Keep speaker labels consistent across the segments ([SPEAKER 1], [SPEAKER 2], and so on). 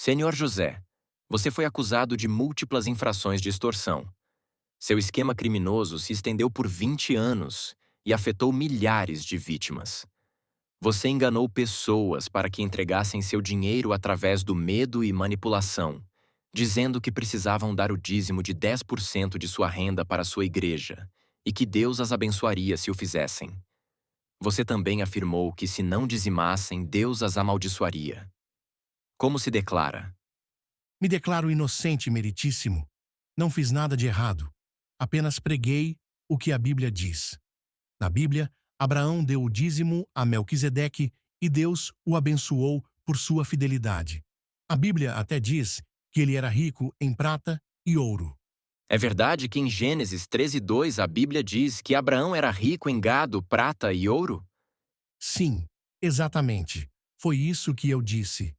[SPEAKER 1] Senhor José, você foi acusado de múltiplas infrações de extorsão. Seu esquema criminoso se estendeu por 20 anos e afetou milhares de vítimas. Você enganou pessoas para que entregassem seu dinheiro através do medo e manipulação, dizendo que precisavam dar o dízimo de 10% de sua renda para sua igreja e que Deus as abençoaria se o fizessem. Você também afirmou que se não dizimassem, Deus as amaldiçoaria. Como se declara?
[SPEAKER 2] Me declaro inocente, meritíssimo. Não fiz nada de errado. Apenas preguei o que a Bíblia diz. Na Bíblia, Abraão deu o dízimo a Melquisedeque e Deus o abençoou por sua fidelidade. A Bíblia até diz que ele era rico em prata e ouro.
[SPEAKER 1] É verdade que em Gênesis 13:2 a Bíblia diz que Abraão era rico em gado, prata e ouro?
[SPEAKER 2] Sim, exatamente. Foi isso que eu disse.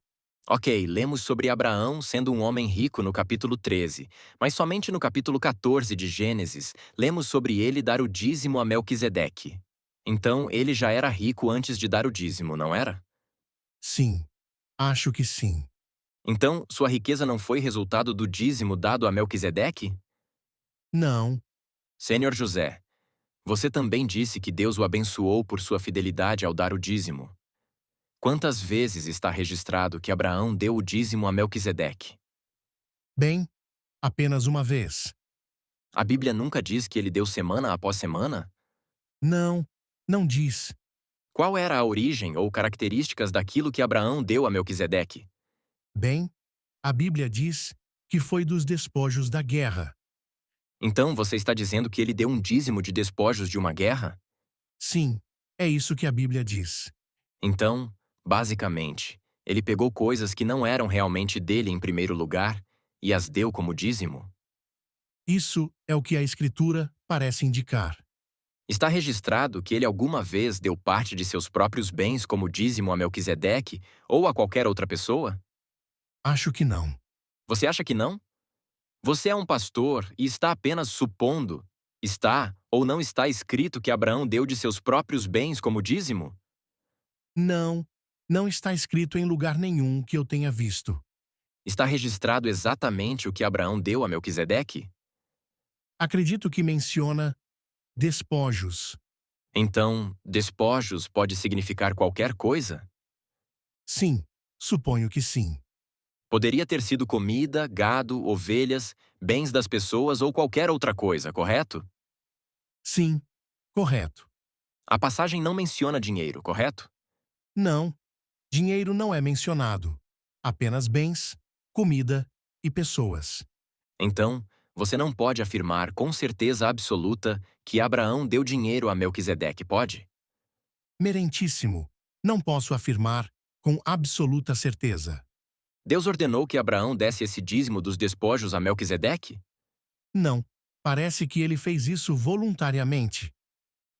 [SPEAKER 1] Ok, lemos sobre Abraão sendo um homem rico no capítulo 13, mas somente no capítulo 14 de Gênesis lemos sobre ele dar o dízimo a Melquisedeque. Então, ele já era rico antes de dar o dízimo, não era?
[SPEAKER 2] Sim, acho que sim.
[SPEAKER 1] Então, sua riqueza não foi resultado do dízimo dado a Melquisedeque?
[SPEAKER 2] Não,
[SPEAKER 1] Senhor José, você também disse que Deus o abençoou por sua fidelidade ao dar o dízimo. Quantas vezes está registrado que Abraão deu o dízimo a Melquisedeque?
[SPEAKER 2] bem, apenas uma vez.
[SPEAKER 1] A Bíblia nunca diz que ele deu semana após semana?
[SPEAKER 2] Não, não diz.
[SPEAKER 1] Qual era a origem ou características daquilo que Abraão deu a Melquisedeque?
[SPEAKER 2] Bem, a Bíblia diz que foi dos despojos da guerra.
[SPEAKER 1] Então você está dizendo que ele deu um dízimo de despojos de uma guerra?
[SPEAKER 2] Sim, é isso que a Bíblia diz.
[SPEAKER 1] Então, basicamente, ele pegou coisas que não eram realmente dele em primeiro lugar e as deu como dízimo?
[SPEAKER 2] Isso é o que a Escritura parece indicar.
[SPEAKER 1] Está registrado que ele alguma vez deu parte de seus próprios bens como dízimo a Melquisedeque ou a qualquer outra pessoa?
[SPEAKER 2] Acho que não.
[SPEAKER 1] Você acha que não? Você é um pastor e está apenas supondo. Está ou não está escrito que Abraão deu de seus próprios bens como dízimo?
[SPEAKER 2] Não, não está escrito em lugar nenhum que eu tenha visto.
[SPEAKER 1] Está registrado exatamente o que Abraão deu a Melquisedeque?
[SPEAKER 2] Acredito que menciona despojos.
[SPEAKER 1] Então, despojos pode significar qualquer coisa?
[SPEAKER 2] Sim, suponho que sim.
[SPEAKER 1] Poderia ter sido comida, gado, ovelhas, bens das pessoas ou qualquer outra coisa, correto?
[SPEAKER 2] Sim, correto.
[SPEAKER 1] A passagem não menciona dinheiro, correto?
[SPEAKER 2] Não, dinheiro não é mencionado. Apenas bens, comida e pessoas.
[SPEAKER 1] Então, você não pode afirmar com certeza absoluta que Abraão deu dinheiro a Melquisedeque, pode?
[SPEAKER 2] Merentíssimo, não posso afirmar com absoluta certeza.
[SPEAKER 1] Deus ordenou que Abraão desse esse dízimo dos despojos a Melquisedeque?
[SPEAKER 2] Não, parece que ele fez isso voluntariamente.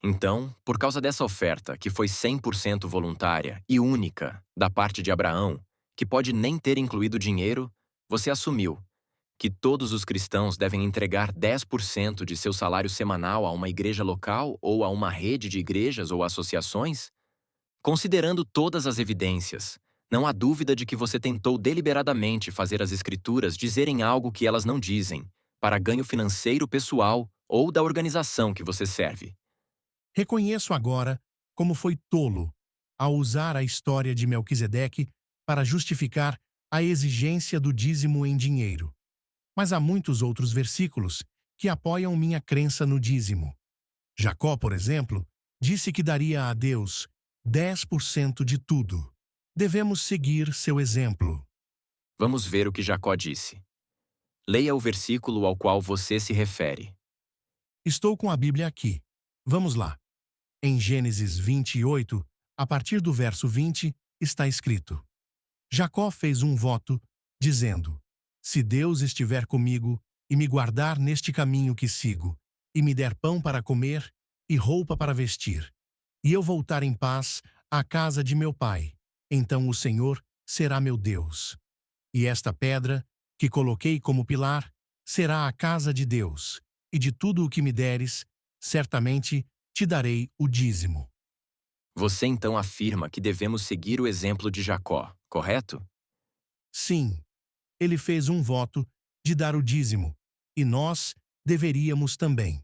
[SPEAKER 1] Então, por causa dessa oferta, que foi 100% voluntária e única da parte de Abraão, que pode nem ter incluído dinheiro, você assumiu que todos os cristãos devem entregar 10% de seu salário semanal a uma igreja local ou a uma rede de igrejas ou associações? Considerando todas as evidências, não há dúvida de que você tentou deliberadamente fazer as Escrituras dizerem algo que elas não dizem, para ganho financeiro pessoal ou da organização que você serve.
[SPEAKER 2] Reconheço agora como foi tolo ao usar a história de Melquisedeque para justificar a exigência do dízimo em dinheiro. Mas há muitos outros versículos que apoiam minha crença no dízimo. Jacó, por exemplo, disse que daria a Deus 10% de tudo. Devemos seguir seu exemplo.
[SPEAKER 1] Vamos ver o que Jacó disse. Leia o versículo ao qual você se refere.
[SPEAKER 2] Estou com a Bíblia aqui. Vamos lá. Em Gênesis 28, a partir do verso 20, está escrito: Jacó fez um voto, dizendo: Se Deus estiver comigo e me guardar neste caminho que sigo, e me der pão para comer e roupa para vestir, e eu voltar em paz à casa de meu pai, então o Senhor será meu Deus. E esta pedra, que coloquei como pilar, será a casa de Deus, e de tudo o que me deres, certamente te darei o dízimo.
[SPEAKER 1] Você então afirma que devemos seguir o exemplo de Jacó, correto?
[SPEAKER 2] Sim, ele fez um voto de dar o dízimo, e nós deveríamos também.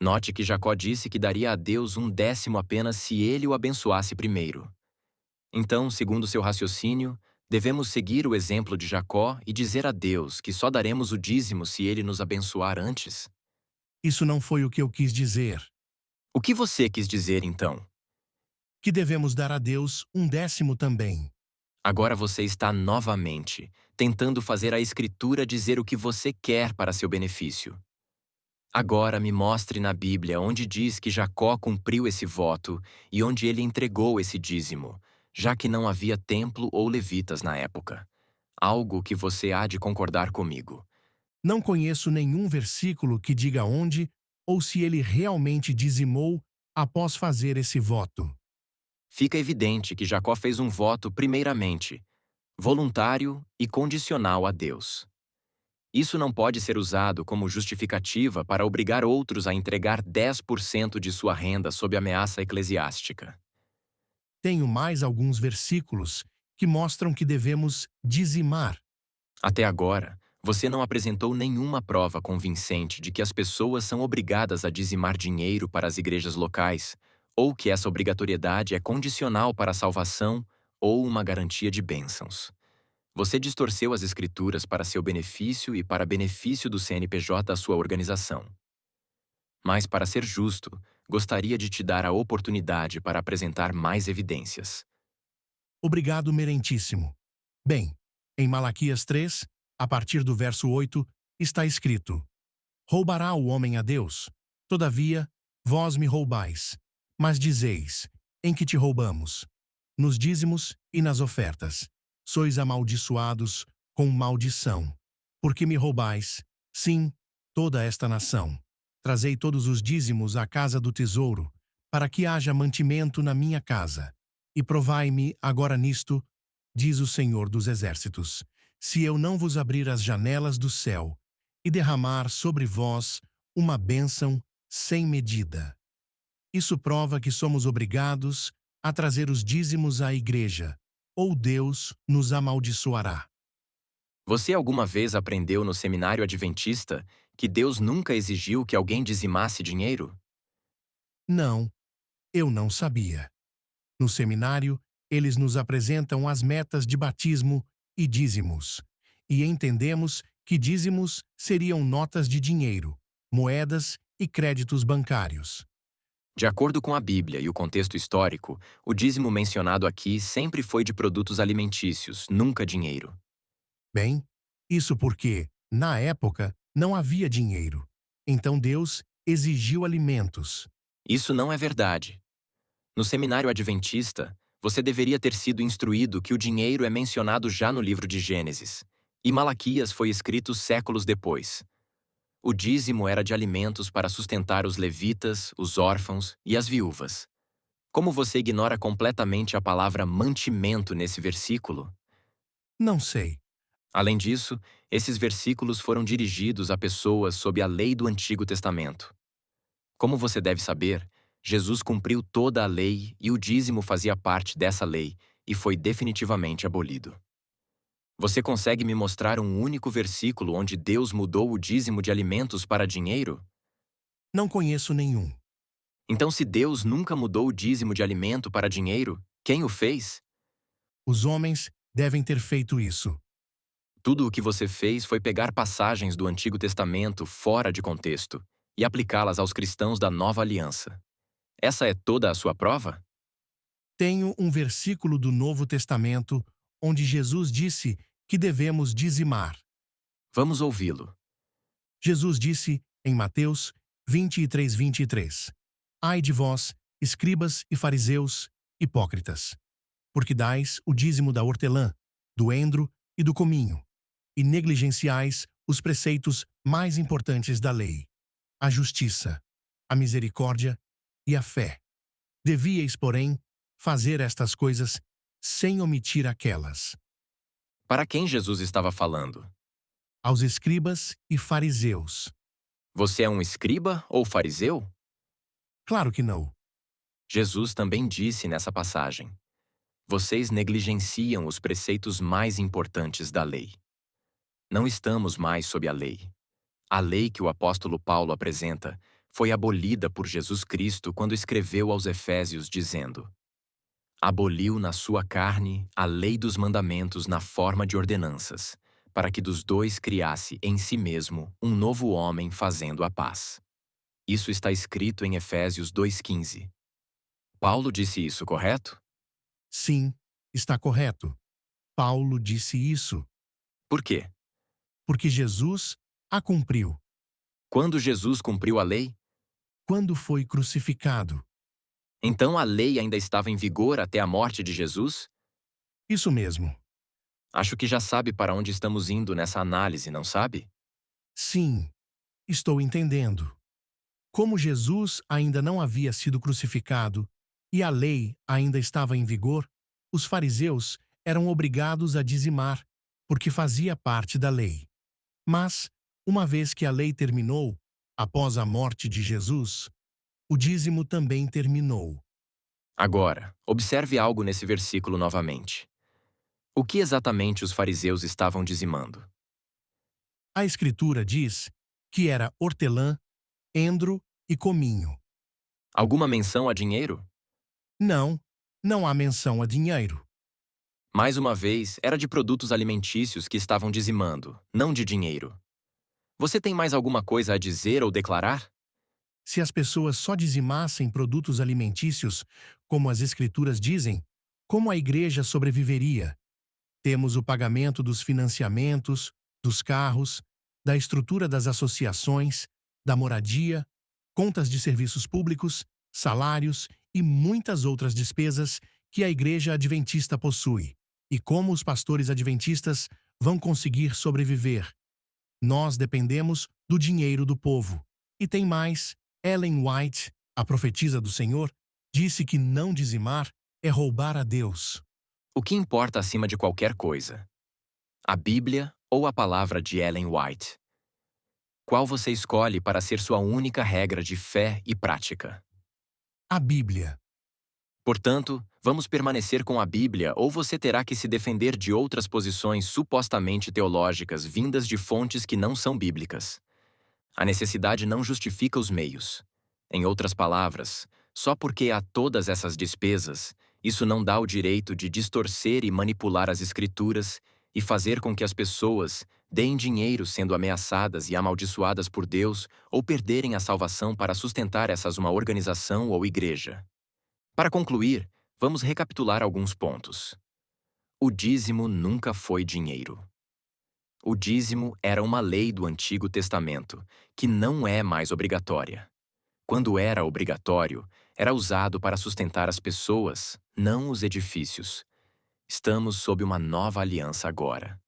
[SPEAKER 1] Note que Jacó disse que daria a Deus 1/10 apenas se ele o abençoasse primeiro. Então, segundo seu raciocínio, devemos seguir o exemplo de Jacó e dizer a Deus que só daremos o dízimo se ele nos abençoar antes?
[SPEAKER 2] Isso não foi o que eu quis dizer.
[SPEAKER 1] O que você quis dizer então?
[SPEAKER 2] Que devemos dar a Deus 1/10 também.
[SPEAKER 1] Agora você está novamente tentando fazer a Escritura dizer o que você quer para seu benefício. Agora me mostre na Bíblia onde diz que Jacó cumpriu esse voto e onde ele entregou esse dízimo, já que não havia templo ou levitas na época. Algo que você há de concordar comigo.
[SPEAKER 2] Não conheço nenhum versículo que diga onde ou se ele realmente dizimou após fazer esse voto.
[SPEAKER 1] Fica evidente que Jacó fez um voto primeiramente, voluntário e condicional a Deus. Isso não pode ser usado como justificativa para obrigar outros a entregar 10% de sua renda sob ameaça eclesiástica.
[SPEAKER 2] Tenho mais alguns versículos que mostram que devemos dizimar.
[SPEAKER 1] Até agora, você não apresentou nenhuma prova convincente de que as pessoas são obrigadas a dizimar dinheiro para as igrejas locais, ou que essa obrigatoriedade é condicional para a salvação ou uma garantia de bênçãos. Você distorceu as escrituras para seu benefício e para benefício do CNPJ da sua organização. Mas, para ser justo, gostaria de te dar a oportunidade para apresentar mais evidências.
[SPEAKER 2] Obrigado, Merentíssimo. Bem, em Malaquias 3, a partir do verso 8, está escrito: Roubará o homem a Deus? Todavia, vós me roubais. Mas dizeis: em que te roubamos? Nos dízimos e nas ofertas. Sois amaldiçoados com maldição. Porque me roubais, sim, toda esta nação. Trazei todos os dízimos à casa do tesouro, para que haja mantimento na minha casa. E provai-me agora nisto, diz o Senhor dos Exércitos, se eu não vos abrir as janelas do céu e derramar sobre vós uma bênção sem medida. Isso prova que somos obrigados a trazer os dízimos à igreja, ou Deus nos amaldiçoará.
[SPEAKER 1] Você alguma vez aprendeu no seminário adventista que Deus nunca exigiu que alguém dizimasse dinheiro?
[SPEAKER 2] Não, eu não sabia. No seminário, eles nos apresentam as metas de batismo e dízimos, e entendemos que dízimos seriam notas de dinheiro, moedas e créditos bancários.
[SPEAKER 1] De acordo com a Bíblia e o contexto histórico, o dízimo mencionado aqui sempre foi de produtos alimentícios, nunca dinheiro.
[SPEAKER 2] Bem, isso porque, na época, não havia dinheiro. Então Deus exigiu alimentos.
[SPEAKER 1] Isso não é verdade. No seminário adventista, você deveria ter sido instruído que o dinheiro é mencionado já no livro de Gênesis, e Malaquias foi escrito séculos depois. O dízimo era de alimentos para sustentar os levitas, os órfãos e as viúvas. Como você ignora completamente a palavra mantimento nesse versículo?
[SPEAKER 2] Não sei.
[SPEAKER 1] Além disso, esses versículos foram dirigidos a pessoas sob a lei do Antigo Testamento. Como você deve saber, Jesus cumpriu toda a lei e o dízimo fazia parte dessa lei e foi definitivamente abolido. Você consegue me mostrar um único versículo onde Deus mudou o dízimo de alimentos para dinheiro?
[SPEAKER 2] Não conheço nenhum.
[SPEAKER 1] Então, se Deus nunca mudou o dízimo de alimento para dinheiro, quem o fez?
[SPEAKER 2] Os homens devem ter feito isso.
[SPEAKER 1] Tudo o que você fez foi pegar passagens do Antigo Testamento fora de contexto e aplicá-las aos cristãos da Nova Aliança. Essa é toda a sua prova?
[SPEAKER 2] Tenho um versículo do Novo Testamento onde Jesus disse que devemos dizimar.
[SPEAKER 1] Vamos ouvi-lo.
[SPEAKER 2] Jesus disse em Mateus 23:23: Ai de vós, escribas e fariseus, hipócritas, porque dais o dízimo da hortelã, do endro e do cominho, e negligenciais os preceitos mais importantes da lei: a justiça, a misericórdia e a fé. Devíeis, porém, fazer estas coisas sem omitir aquelas.
[SPEAKER 1] Para quem Jesus estava falando?
[SPEAKER 2] Aos escribas e fariseus.
[SPEAKER 1] Você é um escriba ou fariseu?
[SPEAKER 2] Claro que não.
[SPEAKER 1] Jesus também disse nessa passagem: vocês negligenciam os preceitos mais importantes da lei. Não estamos mais sob a lei. A lei que o apóstolo Paulo apresenta foi abolida por Jesus Cristo quando escreveu aos Efésios dizendo: aboliu na sua carne a lei dos mandamentos na forma de ordenanças, para que dos dois criasse em si mesmo um novo homem fazendo a paz. Isso está escrito em Efésios 2,15. Paulo disse isso, correto?
[SPEAKER 2] Sim, está correto. Paulo disse isso
[SPEAKER 1] Por quê?
[SPEAKER 2] porque Jesus a cumpriu
[SPEAKER 1] Quando Jesus cumpriu a lei,
[SPEAKER 2] quando foi crucificado.
[SPEAKER 1] então a lei ainda estava em vigor até a morte de Jesus?
[SPEAKER 2] Isso mesmo.
[SPEAKER 1] Acho que já sabe para onde estamos indo nessa análise, não sabe?
[SPEAKER 2] Sim, estou entendendo. Como Jesus ainda não havia sido crucificado e a lei ainda estava em vigor, os fariseus eram obrigados a dizimar, porque fazia parte da lei. Mas, uma vez que a lei terminou, após a morte de Jesus, o dízimo também terminou.
[SPEAKER 1] Agora, observe algo nesse versículo novamente. O que exatamente os fariseus estavam dizimando?
[SPEAKER 2] A Escritura diz que era hortelã, endro e cominho.
[SPEAKER 1] Alguma menção a dinheiro?
[SPEAKER 2] Não, não há menção a dinheiro.
[SPEAKER 1] Mais uma vez, era de produtos alimentícios que estavam dizimando, não de dinheiro. Você tem mais alguma coisa a dizer ou declarar?
[SPEAKER 2] Se as pessoas só dizimassem produtos alimentícios, como as Escrituras dizem, como a igreja sobreviveria? Temos o pagamento dos financiamentos, dos carros, da estrutura das associações, da moradia, contas de serviços públicos, salários e muitas outras despesas que a igreja adventista possui. E como os pastores adventistas vão conseguir sobreviver? Nós dependemos do dinheiro do povo. E tem mais: Ellen White, a profetisa do Senhor, disse que não dizimar é roubar a Deus.
[SPEAKER 1] O que importa acima de qualquer coisa? A Bíblia ou a palavra de Ellen White? Qual você escolhe para ser sua única regra de fé e prática?
[SPEAKER 2] A Bíblia.
[SPEAKER 1] Portanto, vamos permanecer com a Bíblia ou você terá que se defender de outras posições supostamente teológicas vindas de fontes que não são bíblicas. A necessidade não justifica os meios. Em outras palavras, só porque há todas essas despesas, isso não dá o direito de distorcer e manipular as Escrituras e fazer com que as pessoas deem dinheiro sendo ameaçadas e amaldiçoadas por Deus ou perderem a salvação para sustentar uma organização ou igreja. Para concluir, vamos recapitular alguns pontos. O dízimo nunca foi dinheiro. O dízimo era uma lei do Antigo Testamento, que não é mais obrigatória. Quando era obrigatório, era usado para sustentar as pessoas, não os edifícios. Estamos sob uma nova aliança agora.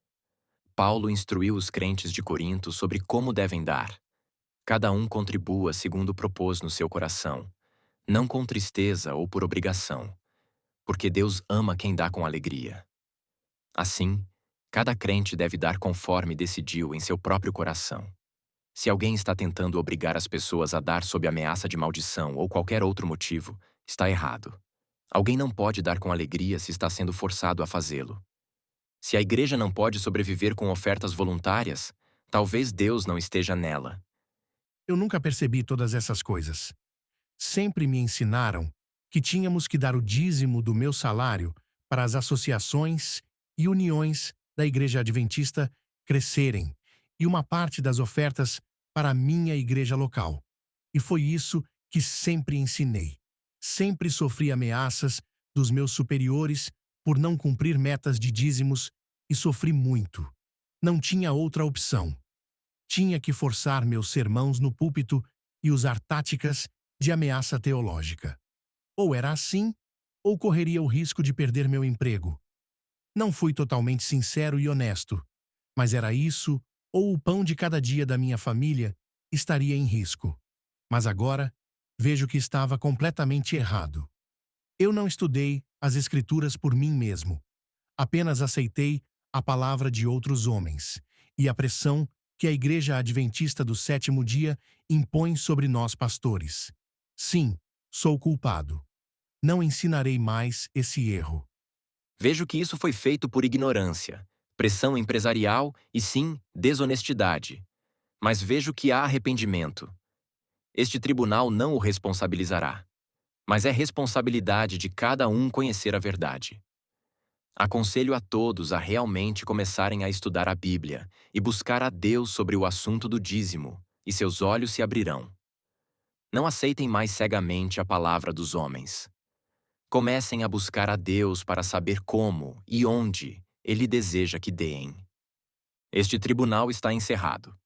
[SPEAKER 1] Paulo instruiu os crentes de Corinto sobre como devem dar. Cada um contribua segundo propôs no seu coração, não com tristeza ou por obrigação, porque Deus ama quem dá com alegria. Assim, cada crente deve dar conforme decidiu em seu próprio coração. Se alguém está tentando obrigar as pessoas a dar sob ameaça de maldição ou qualquer outro motivo, está errado. Alguém não pode dar com alegria se está sendo forçado a fazê-lo. Se a igreja não pode sobreviver com ofertas voluntárias, talvez Deus não esteja nela.
[SPEAKER 2] Eu nunca percebi todas essas coisas. Sempre me ensinaram que tínhamos que dar o dízimo do meu salário para as associações e uniões da Igreja Adventista crescerem e uma parte das ofertas para a minha igreja local. E foi isso que sempre ensinei. Sempre sofri ameaças dos meus superiores por não cumprir metas de dízimos e sofri muito. Não tinha outra opção. Tinha que forçar meus sermãos no púlpito e usar táticas de ameaça teológica. Ou era assim, ou correria o risco de perder meu emprego. Não fui totalmente sincero e honesto, mas era isso, ou o pão de cada dia da minha família estaria em risco. Mas agora, vejo que estava completamente errado. Eu não estudei as Escrituras por mim mesmo. Apenas aceitei a palavra de outros homens e a pressão que a Igreja Adventista do Sétimo Dia impõe sobre nós pastores. Sim, sou culpado. Não ensinarei mais esse erro.
[SPEAKER 1] Vejo que isso foi feito por ignorância. pressão empresarial e sim, desonestidade. Mas vejo que há arrependimento. Este tribunal não o responsabilizará, mas é responsabilidade de cada um conhecer a verdade. Aconselho a todos a realmente começarem a estudar a Bíblia e buscar a Deus sobre o assunto do dízimo, e seus olhos se abrirão. Não aceitem mais cegamente a palavra dos homens. Comecem a buscar a Deus para saber como e onde Ele deseja que deem. Este tribunal está encerrado.